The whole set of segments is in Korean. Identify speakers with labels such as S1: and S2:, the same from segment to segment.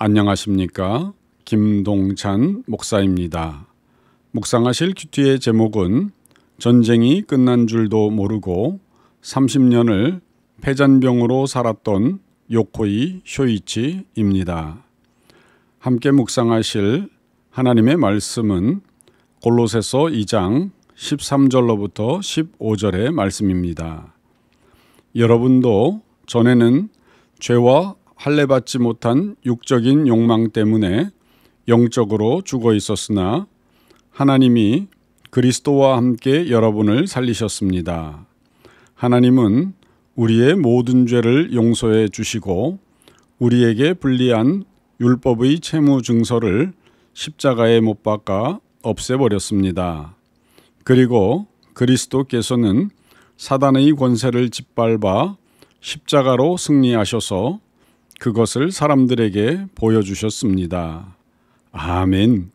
S1: 안녕하십니까? 김동찬 목사입니다. 묵상하실 큐티의 제목은 전쟁이 끝난 줄도 모르고 30년을 폐잔병으로 살았던 요코이 쇼이치입니다. 함께 묵상하실 하나님의 말씀은 골로새서 2장 13절로부터 15절의 말씀입니다. 여러분도 전에는 죄와 할례받지 못한 육적인 욕망 때문에 영적으로 죽어 있었으나 하나님이 그리스도와 함께 여러분을 살리셨습니다. 하나님은 우리의 모든 죄를 용서해 주시고 우리에게 불리한 율법의 채무 증서를 십자가에 못 박아 없애버렸습니다. 그리고 그리스도께서는 사단의 권세를 짓밟아 십자가로 승리하셔서 그것을 사람들에게 보여주셨습니다. 아멘.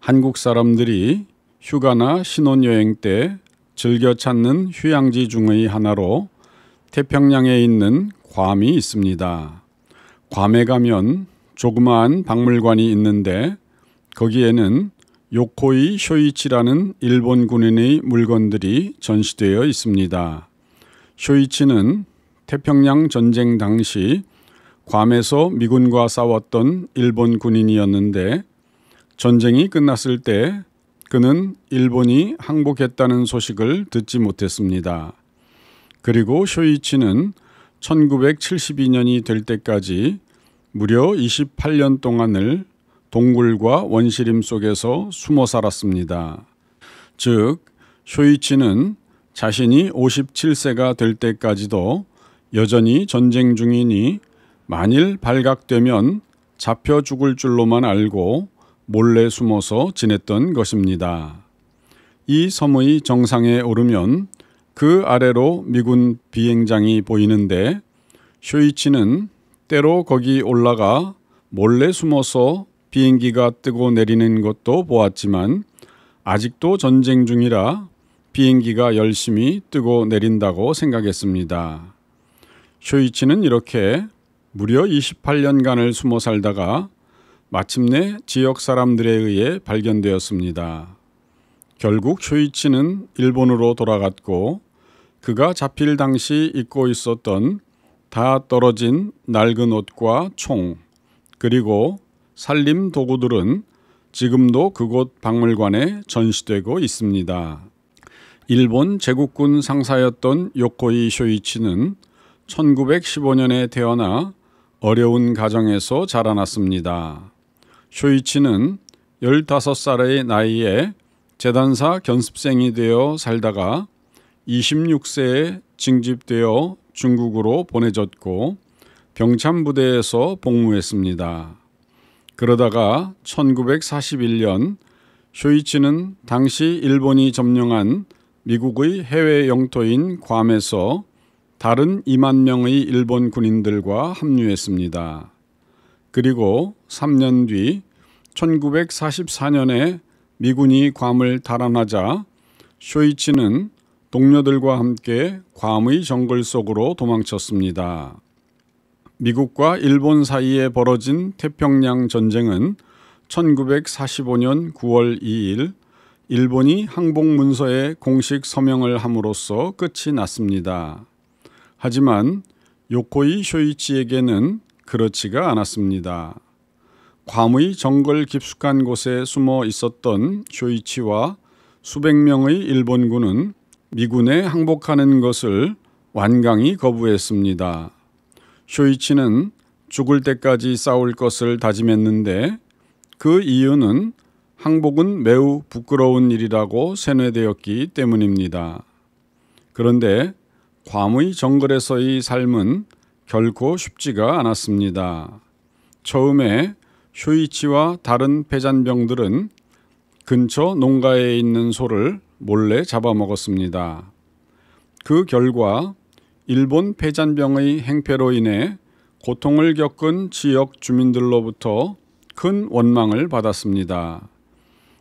S1: 한국 사람들이 휴가나 신혼여행 때 즐겨 찾는 휴양지 중의 하나로 태평양에 있는 괌이 있습니다. 괌에 가면 조그마한 박물관이 있는데 거기에는 요코이 쇼이치라는 일본 군인의 물건들이 전시되어 있습니다. 쇼이치는 태평양 전쟁 당시 괌에서 미군과 싸웠던 일본 군인이었는데 전쟁이 끝났을 때 그는 일본이 항복했다는 소식을 듣지 못했습니다. 그리고 쇼이치는 1972년이 될 때까지 무려 28년 동안을 동굴과 원시림 속에서 숨어 살았습니다. 즉, 쇼이치는 자신이 57세가 될 때까지도 여전히 전쟁 중이니 만일 발각되면 잡혀 죽을 줄로만 알고 몰래 숨어서 지냈던 것입니다. 이 섬의 정상에 오르면 그 아래로 미군 비행장이 보이는데 쇼이치는 때로 거기 올라가 몰래 숨어서 비행기가 뜨고 내리는 것도 보았지만 아직도 전쟁 중이라 비행기가 열심히 뜨고 내린다고 생각했습니다. 쇼이치는 이렇게 무려 28년간을 숨어 살다가 마침내 지역 사람들에 의해 발견되었습니다. 결국 쇼이치는 일본으로 돌아갔고 그가 잡힐 당시 입고 있었던 다 떨어진 낡은 옷과 총 그리고 살림 도구들은 지금도 그곳 박물관에 전시되고 있습니다. 일본 제국군 상사였던 요코이 쇼이치는 1915년에 태어나 어려운 가정에서 자라났습니다. 쇼이치는 15살의 나이에 재단사 견습생이 되어 살다가 26세에 징집되어 중국으로 보내졌고 병참부대에서 복무했습니다. 그러다가 1941년 쇼이치는 당시 일본이 점령한 미국의 해외 영토인 괌에서 다른 2만 명의 일본 군인들과 합류했습니다. 그리고 3년 뒤 1944년에 미군이 괌을 탈환하자 쇼이치는 동료들과 함께 괌의 정글 속으로 도망쳤습니다. 미국과 일본 사이에 벌어진 태평양 전쟁은 1945년 9월 2일 일본이 항복 문서에 공식 서명을 함으로써 끝이 났습니다. 하지만 요코이 쇼이치에게는 그렇지가 않았습니다. 괌의 정글 깊숙한 곳에 숨어 있었던 쇼이치와 수백 명의 일본군은 미군에 항복하는 것을 완강히 거부했습니다. 쇼이치는 죽을 때까지 싸울 것을 다짐했는데 그 이유는 항복은 매우 부끄러운 일이라고 세뇌되었기 때문입니다. 그런데 괌의 정글에서의 삶은 결코 쉽지가 않았습니다. 처음에 쇼이치와 다른 폐잔병들은 근처 농가에 있는 소를 몰래 잡아먹었습니다. 그 결과 일본 폐잔병의 행패로 인해 고통을 겪은 지역 주민들로부터 큰 원망을 받았습니다.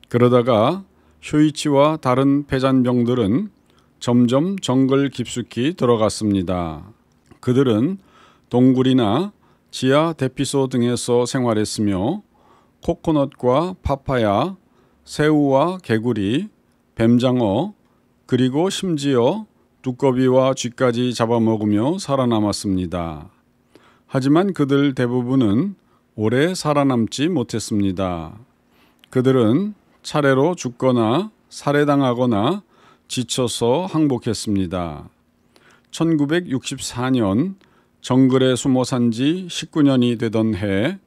S1: 그러다가 쇼이치와 다른 폐잔병들은 점점 정글 깊숙이 들어갔습니다. 그들은 동굴이나 지하 대피소 등에서 생활했으며 코코넛과 파파야, 새우와 개구리, 뱀장어, 그리고 심지어 두꺼비와 쥐까지 잡아먹으며 살아남았습니다. 하지만 그들 대부분은 오래 살아남지 못했습니다. 그들은 차례로 죽거나 살해당하거나 지쳐서 항복했습니다. 1964년 정글에 숨어 산 지 19년이 되던 해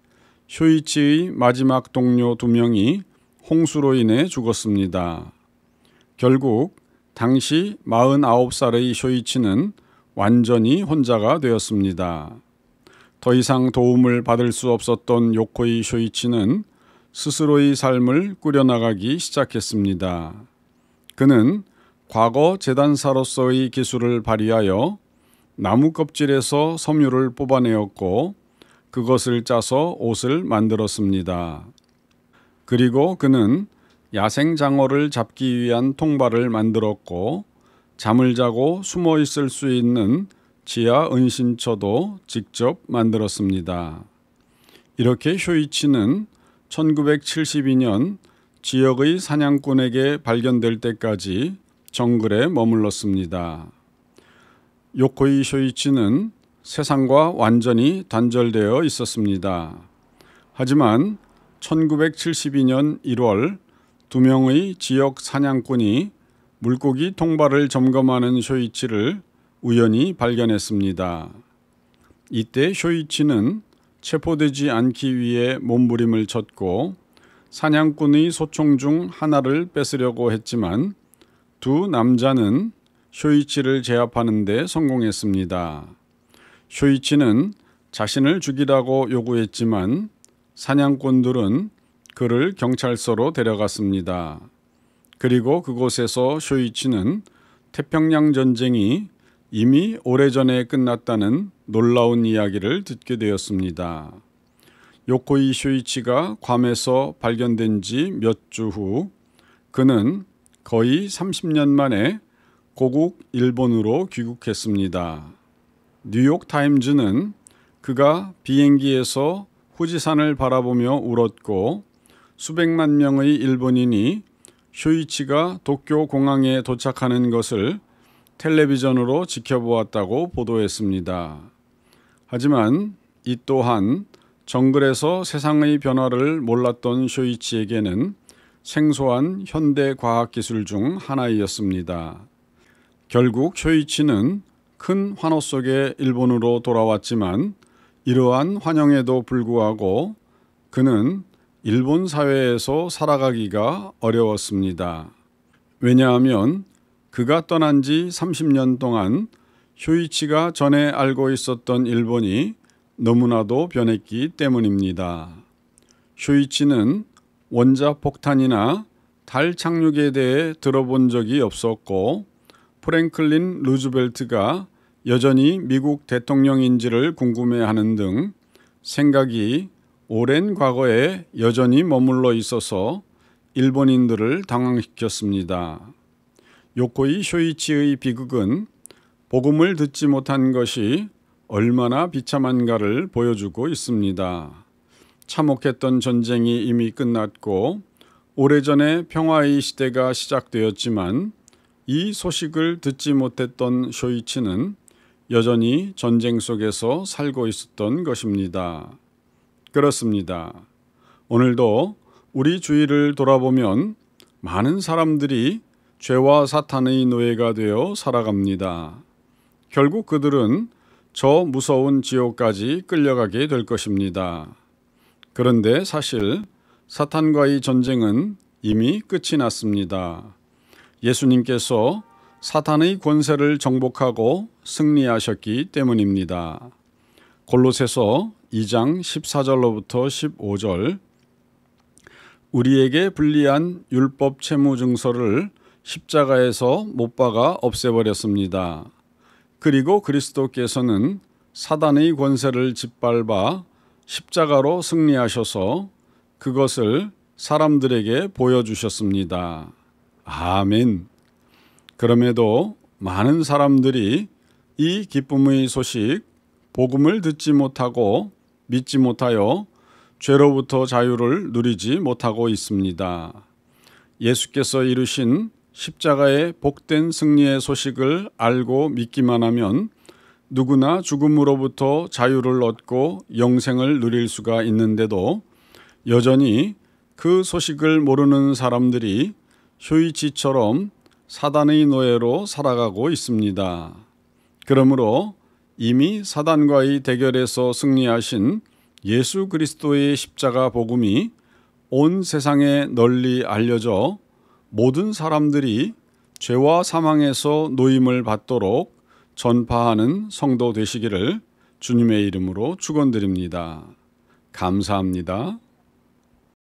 S1: 쇼이치의 마지막 동료 2명이 홍수로 인해 죽었습니다. 결국 당시 49살의 쇼이치는 완전히 혼자가 되었습니다. 더 이상 도움을 받을 수 없었던 요코이 쇼이치는 스스로의 삶을 꾸려나가기 시작했습니다. 그는 과거 재단사로서의 기술을 발휘하여 나무 껍질에서 섬유를 뽑아내었고 그것을 짜서 옷을 만들었습니다. 그리고 그는 야생장어를 잡기 위한 통발을 만들었고 잠을 자고 숨어 있을 수 있는 지하 은신처도 직접 만들었습니다. 이렇게 쇼이치는 1972년 지역의 사냥꾼에게 발견될 때까지 정글에 머물렀습니다. 요코이 쇼이치는 세상과 완전히 단절되어 있었습니다. 하지만 1972년 1월 2명의 지역 사냥꾼이 물고기 통발을 점검하는 쇼이치를 우연히 발견했습니다. 이때 쇼이치는 체포되지 않기 위해 몸부림을 쳤고 사냥꾼의 소총 중 하나를 뺏으려고 했지만 두 남자는 쇼이치를 제압하는 데 성공했습니다. 쇼이치는 자신을 죽이라고 요구했지만 사냥꾼들은 그를 경찰서로 데려갔습니다. 그리고 그곳에서 쇼이치는 태평양 전쟁이 이미 오래전에 끝났다는 놀라운 이야기를 듣게 되었습니다. 요코이 쇼이치가 괌에서 발견된 지 몇 주 후 그는 거의 30년 만에 고국 일본으로 귀국했습니다. 뉴욕 타임즈는 그가 비행기에서 후지산을 바라보며 울었고 수백만 명의 일본인이 쇼이치가 도쿄 공항에 도착하는 것을 텔레비전으로 지켜보았다고 보도했습니다. 하지만 이 또한 정글에서 세상의 변화를 몰랐던 쇼이치에게는 생소한 현대 과학기술 중 하나이었습니다. 결국 쇼이치는 큰 환호 속에 일본으로 돌아왔지만 이러한 환영에도 불구하고 그는 일본 사회에서 살아가기가 어려웠습니다. 왜냐하면 그가 떠난 지 30년 동안 쇼이치가 전에 알고 있었던 일본이 너무나도 변했기 때문입니다. 쇼이치는 원자폭탄이나 달 착륙에 대해 들어본 적이 없었고 프랭클린 루즈벨트가 여전히 미국 대통령인지를 궁금해하는 등 생각이 오랜 과거에 여전히 머물러 있어서 일본인들을 당황시켰습니다. 요코이 쇼이치의 비극은 복음을 듣지 못한 것이 얼마나 비참한가를 보여주고 있습니다. 참혹했던 전쟁이 이미 끝났고 오래전에 평화의 시대가 시작되었지만 이 소식을 듣지 못했던 쇼이치는 여전히 전쟁 속에서 살고 있었던 것입니다. 그렇습니다. 오늘도 우리 주위를 돌아보면 많은 사람들이 죄와 사탄의 노예가 되어 살아갑니다. 결국 그들은 저 무서운 지옥까지 끌려가게 될 것입니다. 그런데 사실 사탄과의 전쟁은 이미 끝이 났습니다. 예수님께서 사탄의 권세를 정복하고 승리하셨기 때문입니다. 골로새서 2장 14절로부터 15절 우리에게 불리한 율법 채무 증서를 십자가에서 못 박아 없애버렸습니다. 그리고 그리스도께서는 사단의 권세를 짓밟아 십자가로 승리하셔서 그것을 사람들에게 보여주셨습니다. 아멘. 그럼에도 많은 사람들이 이 기쁨의 소식, 복음을 듣지 못하고 믿지 못하여 죄로부터 자유를 누리지 못하고 있습니다. 예수께서 이루신 십자가의 복된 승리의 소식을 알고 믿기만 하면 누구나 죽음으로부터 자유를 얻고 영생을 누릴 수가 있는데도 여전히 그 소식을 모르는 사람들이 쇼이치처럼 사단의 노예로 살아가고 있습니다. 그러므로 이미 사단과의 대결에서 승리하신 예수 그리스도의 십자가 복음이 온 세상에 널리 알려져 모든 사람들이 죄와 사망에서 노임을 받도록 전파하는 성도 되시기를 주님의 이름으로 축원드립니다. 감사합니다.